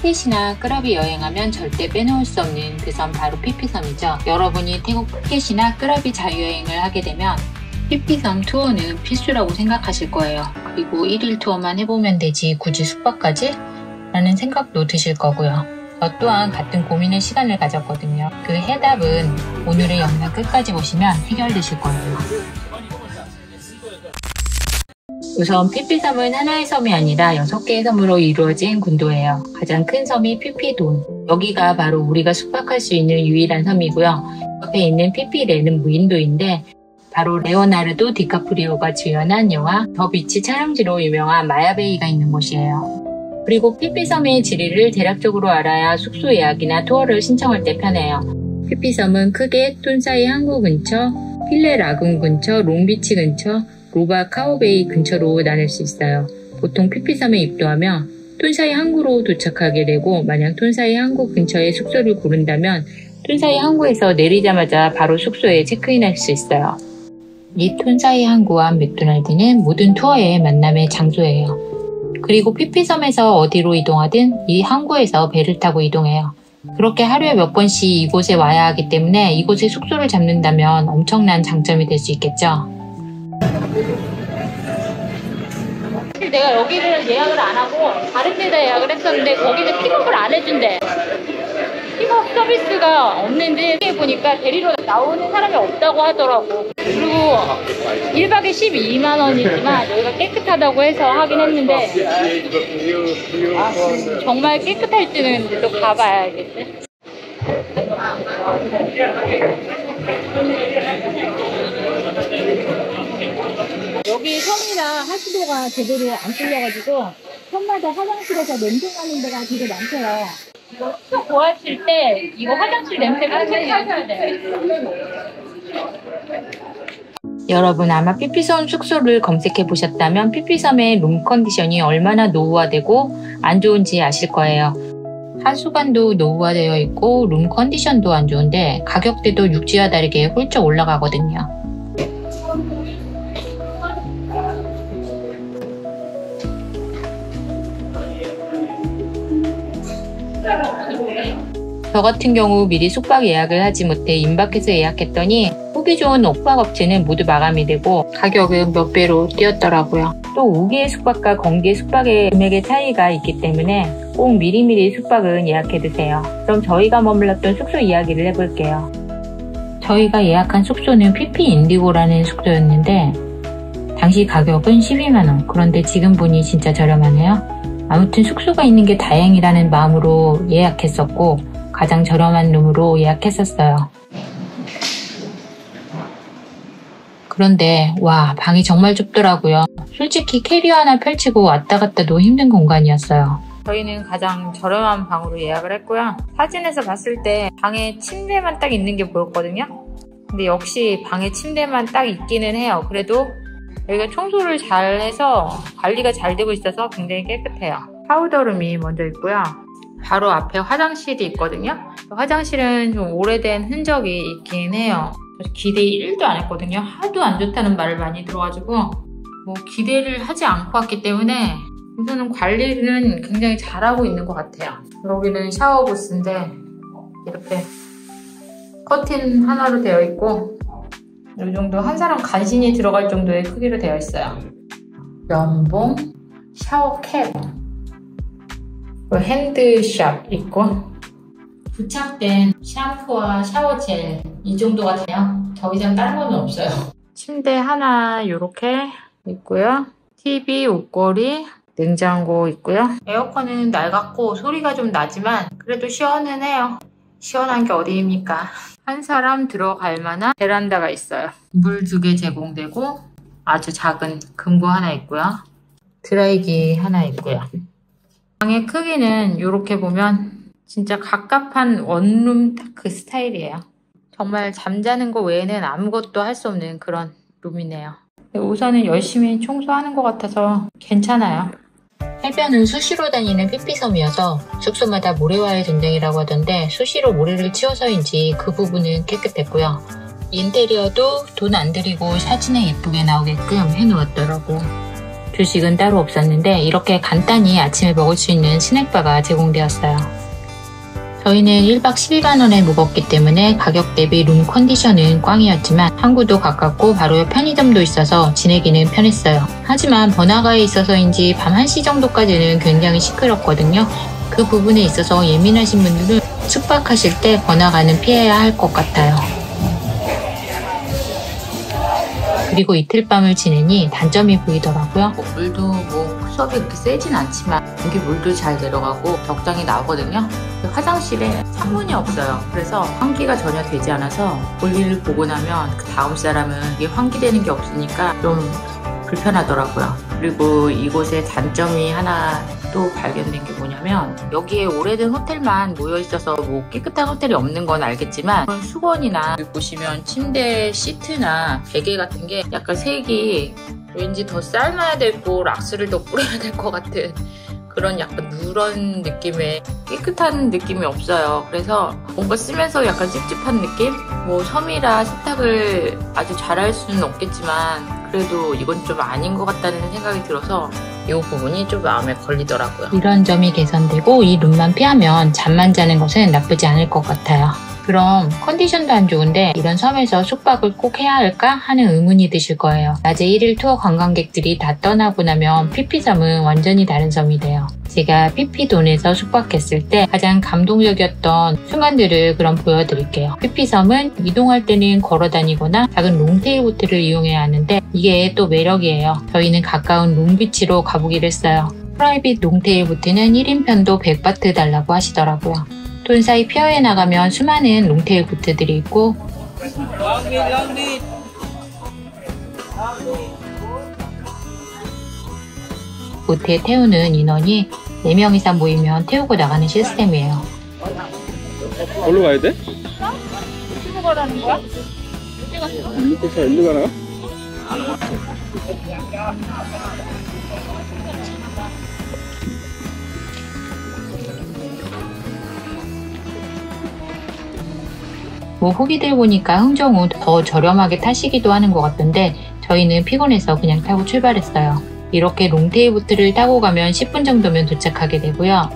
푸켓이나 끄라비 여행하면 절대 빼놓을 수 없는 그 섬 바로 피피섬이죠. 여러분이 태국 푸켓이나 끄라비 자유여행을 하게 되면 피피섬 투어는 필수라고 생각하실 거예요. 그리고 1일 투어만 해보면 되지 굳이 숙박까지? 라는 생각도 드실 거고요. 저 또한 같은 고민의 시간을 가졌거든요. 그 해답은 오늘의 영상 끝까지 보시면 해결되실 거예요. 우선 피피섬은 하나의 섬이 아니라 6개의 섬으로 이루어진 군도예요. 가장 큰 섬이 피피돈. 여기가 바로 우리가 숙박할 수 있는 유일한 섬이고요. 옆에 있는 피피레는 무인도인데 바로 레오나르도 디카프리오가 주연한 영화 더 비치 촬영지로 유명한 마야베이가 있는 곳이에요. 그리고 피피섬의 지리를 대략적으로 알아야 숙소 예약이나 투어를 신청할 때 편해요. 피피섬은 크게 톤사이 항구 근처, 필레 라군 근처, 롱비치 근처, 로바 카오베이 근처로 나눌 수 있어요. 보통 피피섬에 입도하며 톤사이 항구로 도착하게 되고 만약 톤사이 항구 근처에 숙소를 고른다면 톤사이 항구에서 내리자마자 바로 숙소에 체크인할 수 있어요. 이 톤사이 항구와 맥도날드는 모든 투어의 만남의 장소예요. 그리고 피피섬에서 어디로 이동하든 이 항구에서 배를 타고 이동해요. 그렇게 하루에 몇 번씩 이곳에 와야 하기 때문에 이곳에 숙소를 잡는다면 엄청난 장점이 될 수 있겠죠. 내가 여기를 예약을 안 하고 다른 데다 예약을 했었는데 거기는 픽업을 안 해준대. 픽업 서비스가 없는데 보니까 데리러 나오는 사람이 없다고 하더라고. 그리고 1박에 12만원이지만 여기가 깨끗하다고 해서 하긴 했는데 정말 깨끗할지는 또 가봐야겠지. 여기 섬이라 하수도가 제대로 안 뚫려가지고 섬마다 화장실에서 냄새 나는 데가 되게 많대요. 이거 숙소 구하실 때 이거 화장실 냄새가 체크하셔야 돼요. 여러분 아마 피피섬 숙소를 검색해 보셨다면 피피섬의 룸 컨디션이 얼마나 노후화되고 안 좋은지 아실 거예요. 하수관도 노후화되어 있고 룸 컨디션도 안 좋은데 가격대도 육지와 다르게 훌쩍 올라가거든요. 저 같은 경우 미리 숙박 예약을 하지 못해 임박해서 예약했더니 후기 좋은 숙박업체는 모두 마감이 되고 가격은 몇 배로 뛰었더라고요. 또 5개의 숙박과 건기의 숙박의 금액의 차이가 있기 때문에 꼭 미리미리 숙박은 예약해두세요. 그럼 저희가 머물렀던 숙소 이야기를 해볼게요. 저희가 예약한 숙소는 피피 인디고라는 숙소였는데 당시 가격은 12만원. 그런데 지금 보니 진짜 저렴하네요. 아무튼 숙소가 있는 게 다행이라는 마음으로 예약했었고 가장 저렴한 룸으로 예약했었어요. 그런데 와 방이 정말 좁더라고요. 솔직히 캐리어 하나 펼치고 왔다 갔다도 힘든 공간이었어요. 저희는 가장 저렴한 방으로 예약을 했고요. 사진에서 봤을 때 방에 침대만 딱 있는 게 보였거든요. 근데 역시 방에 침대만 딱 있기는 해요. 그래도 여기가 청소를 잘 해서 관리가 잘 되고 있어서 굉장히 깨끗해요. 파우더룸이 먼저 있고요. 바로 앞에 화장실이 있거든요. 화장실은 좀 오래된 흔적이 있긴 해요. 기대 1도 안 했거든요. 하도 안 좋다는 말을 많이 들어가지고 뭐 기대를 하지 않고 왔기 때문에 우선은 관리는 굉장히 잘하고 있는 것 같아요. 여기는 샤워 부스인데 이렇게 커튼 하나로 되어 있고 이 정도 한 사람 간신히 들어갈 정도의 크기로 되어 있어요. 면봉, 샤워캡, 핸드샵 있고 부착된 샴푸와 샤워젤 이 정도가 돼요. 더 이상 다른 건 없어요. 침대 하나 이렇게 있고요. TV, 옷걸이, 냉장고 있고요. 에어컨은 낡았고 소리가 좀 나지만 그래도 시원은 해요. 시원한 게 어디입니까? 한 사람 들어갈 만한 베란다가 있어요. 물 2개 제공되고 아주 작은 금고 하나 있고요. 드라이기 하나 있고요. 방의 크기는 이렇게 보면 진짜 갑갑한 원룸 딱 그 스타일이에요. 정말 잠자는 거 외에는 아무것도 할 수 없는 그런 룸이네요. 우선은 열심히 청소하는 것 같아서 괜찮아요. 해변은 수시로 다니는 피피섬이어서 숙소마다 모래와의 전쟁이라고 하던데 수시로 모래를 치워서인지 그 부분은 깨끗했고요. 인테리어도 돈 안 들이고 사진에 예쁘게 나오게끔 해놓았더라고. 조식은 따로 없었는데 이렇게 간단히 아침에 먹을 수 있는 스낵바가 제공되었어요. 저희는 1박 12만 원에 묵었기 때문에 가격 대비 룸 컨디션은 꽝이었지만 항구도 가깝고 바로 옆 편의점도 있어서 지내기는 편했어요. 하지만 번화가에 있어서인지 밤 1시 정도까지는 굉장히 시끄럽거든요. 그 부분에 있어서 예민하신 분들은 숙박하실 때 번화가는 피해야 할 것 같아요. 그리고 이틀 밤을 지내니 단점이 보이더라고요. 물도 수압이 그렇게 세진 않지만 여기 물도 잘 내려가고 적당히 나오거든요. 화장실에 창문이 없어요. 그래서 환기가 전혀 되지 않아서 볼일을 보고 나면 그 다음 사람은 이게 환기되는 게 없으니까 좀 불편하더라고요. 그리고 이곳의 단점이 하나 또 발견된 게 뭐냐면 여기에 오래된 호텔만 모여있어서 깨끗한 호텔이 없는 건 알겠지만 수건이나 여기 보시면 침대 시트나 베개 같은 게 약간 색이 왠지 더 삶아야 되고 락스를 더 뿌려야 될 것 같은 그런 약간 누런 느낌의 깨끗한 느낌이 없어요. 그래서 뭔가 쓰면서 약간 찝찝한 느낌? 섬이라 세탁을 아주 잘할 수는 없겠지만 그래도 이건 좀 아닌 것 같다는 생각이 들어서 이 부분이 좀 마음에 걸리더라고요. 이런 점이 개선되고 이 룸만 피하면 잠만 자는 것은 나쁘지 않을 것 같아요. 그럼 컨디션도 안 좋은데 이런 섬에서 숙박을 꼭 해야 할까 하는 의문이 드실 거예요. 낮에 1일 투어 관광객들이 다 떠나고 나면 피피섬은 완전히 다른 섬이 돼요. 제가 피피돈에서 숙박했을 때 가장 감동적이었던 순간들을 그럼 보여드릴게요. 피피섬은 이동할 때는 걸어다니거나 작은 롱테일 호텔을 이용해야 하는데 이게 또 매력이에요. 저희는 가까운 롱비치로 가보기로 했어요. 프라이빗 롱테일 호텔은 1인편도 100바트 달라고 하시더라고요. 돈 사이 피어에 나가면 수많은 롱테일 보트들이 있고 보트에 태우는 인원이 4명 이상 모이면 태우고 나가는 시스템이에요. 어디로 가야 돼? 어디로 가라는 거야? 일로 가나? 후기들 보니까 흥정 후 더 저렴하게 타시기도 하는 것 같던데 저희는 피곤해서 그냥 타고 출발했어요. 이렇게 롱테일 보트를 타고 가면 10분 정도면 도착하게 되고요.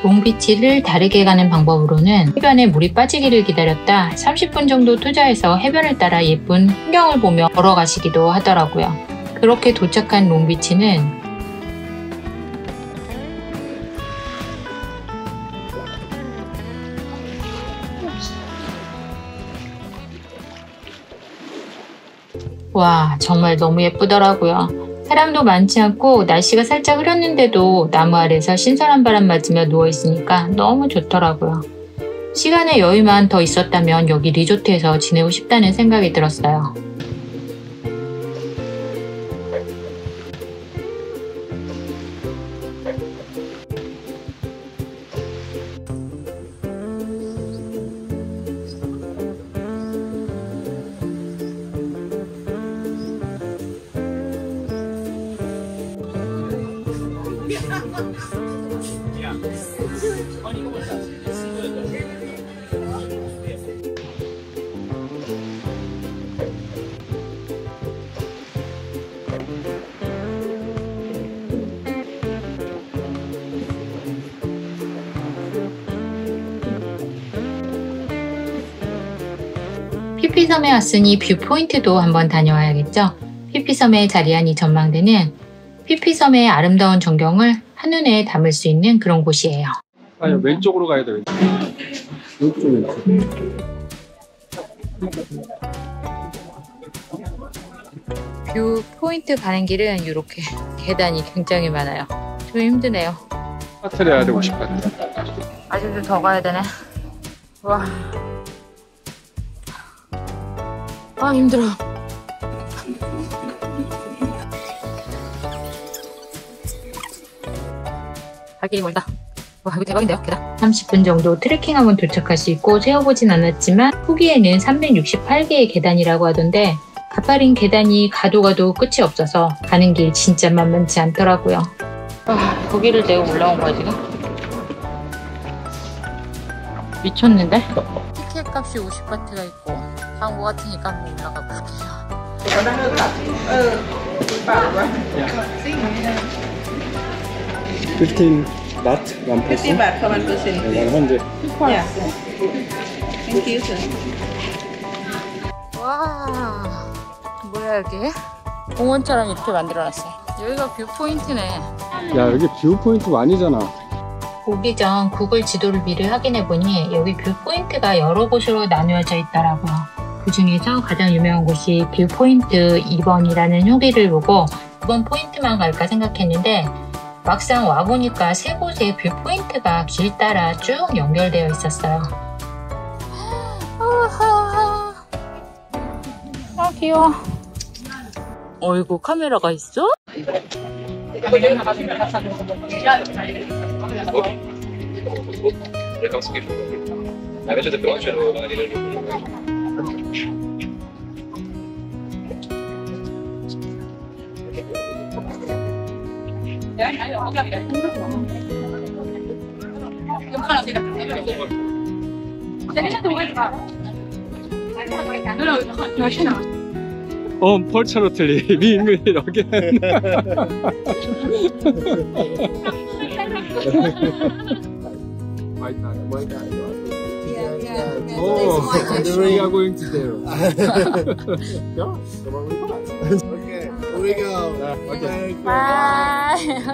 롱비치를 다르게 가는 방법으로는 해변에 물이 빠지기를 기다렸다 30분 정도 투자해서 해변을 따라 예쁜 풍경을 보며 걸어가시기도 하더라고요. 그렇게 도착한 롱비치는 와, 정말 너무 예쁘더라고요. 사람도 많지 않고 날씨가 살짝 흐렸는데도 나무 아래서 신선한 바람 맞으며 누워있으니까 너무 좋더라고요. 시간의 여유만 더 있었다면 여기 리조트에서 지내고 싶다는 생각이 들었어요. 피피섬에 왔으니 뷰포인트도 한번 다녀와야겠죠? 피피섬에 자리한 이 전망대는 피피섬의 아름다운 전경을 한눈에 담을 수 있는 그런 곳이에요. 아니요, 왼쪽으로 가야 돼. 왼쪽으로. 뷰포인트 가는 길은 이렇게 계단이 굉장히 많아요. 좀 힘드네요. 호텔에 해야 되고 싶어요. 아직도 더 가야 되네. 와. 아, 힘들어. 갈 길이 멀다. 와, 이거 대박인데요, 계단? 30분 정도 트레킹하면 도착할 수 있고 세어보진 않았지만 후기에는 368개의 계단이라고 하던데 가파른 계단이 가도 끝이 없어서 가는 길 진짜 만만치 않더라고요. 아, 거기를 내가 올라온 거야 지금? 미쳤는데? 티켓 값이 50바트가 있고 다음 거 같으니까 한번 올라가 볼게요. 15 baht, 1 person. 50 baht for 1%. 100. Yeah. Thank you, sir. 와, 뭐야 여기? 공원처럼 이렇게 만들어놨어요. 여기가 뷰포인트네. 야, 여기 뷰 포인트 아니잖아. 오기 전 구글 지도를 미리 확인해보니 여기 뷰포인트가 여러 곳으로 나누어져 있더라고요. 그 중에서 가장 유명한 곳이 뷰포인트 2번이라는 후기를 보고 2번 포인트만 갈까 생각했는데 막상 와보니까 세 곳의 뷰포인트가 길 따라 쭉 연결되어 있었어요. 아 귀여워. 어이구 카메라가 있어? Unfortunately, we meet again. Oh, we are going to there. Okay, here we go. Okay.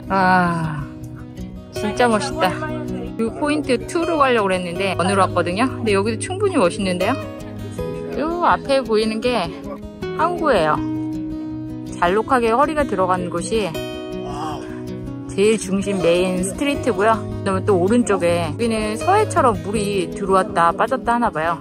아, 진짜 멋있다. 그 포인트 2로 가려고 그랬는데 원으로 왔거든요. 근데 여기도 충분히 멋있는데요. 요 앞에 보이는 게 항구예요. 잘록하게 허리가 들어가는 곳이 제일 중심 메인 스트리트고요. 그다음에 또 오른쪽에 여기는 서해처럼 물이 들어왔다 빠졌다 하나봐요.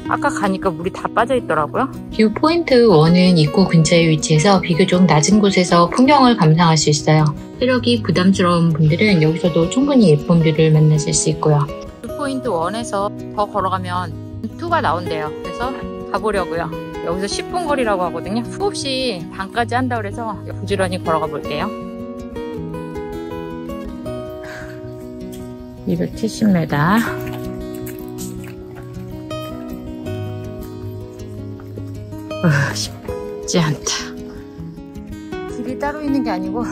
아까 가니까 물이 다 빠져 있더라고요. 뷰 포인트 1은 입구 근처에 위치해서 비교적 낮은 곳에서 풍경을 감상할 수 있어요. 체력이 부담스러운 분들은 여기서도 충분히 예쁜 뷰를 만나실 수 있고요. 뷰 포인트 1에서 더 걸어가면 2가 나온대요. 그래서 가보려고요. 여기서 10분 거리라고 하거든요. 수없이 반까지 한다 그래서 부지런히 걸어가 볼게요. 270m. 쉽지 않다. 길이 따로 있는 게 아니고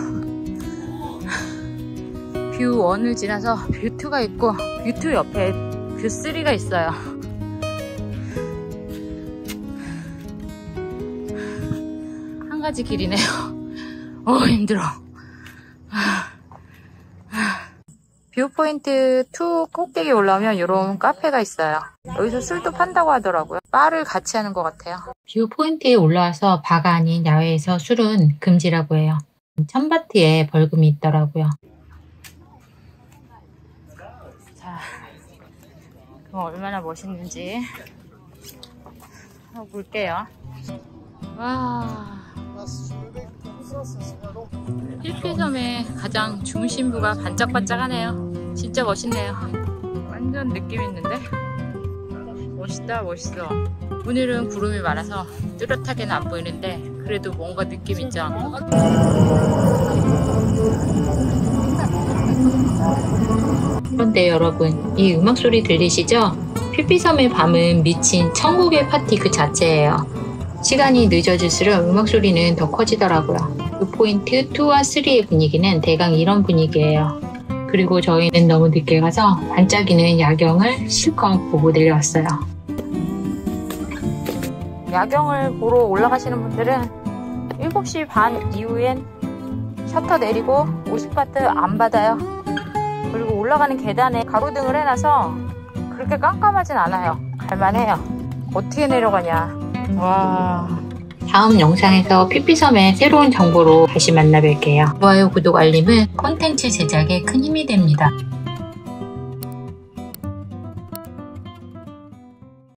뷰 1을 지나서 뷰 2가 있고 뷰 2 옆에 뷰 3가 있어요. 한 가지 길이네요. 힘들어. 뷰포인트 2 꼭대기 올라오면 이런 카페가 있어요. 여기서 술도 판다고 하더라고요. 바를 같이 하는 것 같아요. 뷰포인트에 올라와서 바가 아닌 야외에서 술은 금지라고 해요. 1000바트에 벌금이 있더라고요. 자, 그럼 얼마나 멋있는지 한번 볼게요. 와, 필피섬의 가장 중심부가 반짝반짝하네요. 진짜 멋있네요. 완전 느낌 있는데? 멋있다, 멋있어. 오늘은 구름이 많아서 뚜렷하게는 안 보이는데 그래도 뭔가 느낌 있죠? 그런데 여러분, 이 음악 소리 들리시죠? 필피섬의 밤은 미친 천국의 파티 그 자체예요. 시간이 늦어질수록 음악 소리는 더 커지더라고요. 그 포인트 2와 3의 분위기는 대강 이런 분위기예요. 그리고 저희는 너무 늦게 가서 반짝이는 야경을 실컷 보고 내려왔어요. 야경을 보러 올라가시는 분들은 7시 반 이후엔 셔터 내리고 50바트 안 받아요. 그리고 올라가는 계단에 가로등을 해놔서 그렇게 깜깜하진 않아요. 갈만해요. 어떻게 내려가냐. 와. 다음 영상에서 필피섬의 새로운 정보로 다시 만나 뵐게요. 좋아요, 구독, 알림은 콘텐츠 제작에 큰 힘이 됩니다.